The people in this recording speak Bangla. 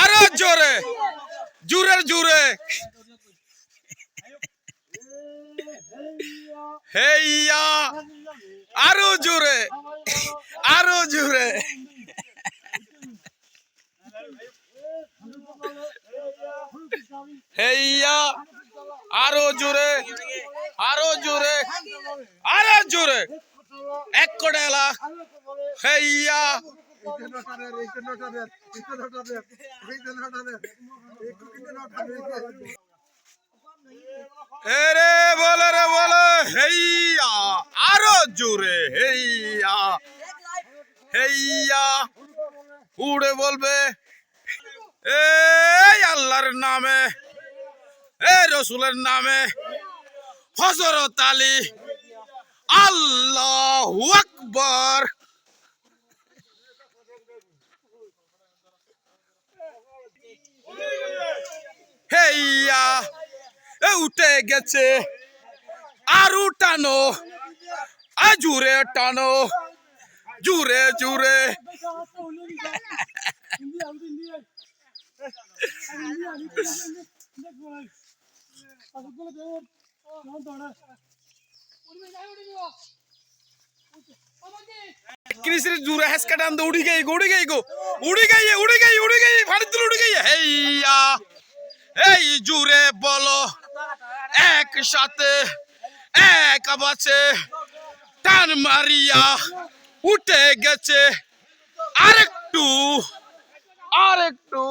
আরো জোরে, জোরে জোরে। হেইয়া, আরো জোরে, আরো জোরে। হেইয়া, আরো জোরে, আরো জোরে, আরো জোরে। এক কোড়েলা। হেইয়া, এরে বলে রে বলে। হেইয়া, আরো জোরে। হেইয়া, হেইয়া, উড়ে বলবে এই আল্লাহর নামে, এ রসুলের নামে, হযরত আলী, আল্লাহু আকবার। হেইয়া, এ উঠে গেছে, আরো টানো, জুড়ে টানো, জুড়ে জুড়ে। किसी जूरे हंस का डांद उड़ी गई गो, उड़ी गई गो, उड़ी गई है, उड़ी गई, उड़ी गई, भारत उड़ी गई है। हेया, এই জুড়ে বলো একসাথে, এক আবাসে টান মারিয়া উঠে গেছে, আরেকটু, আরেকটু।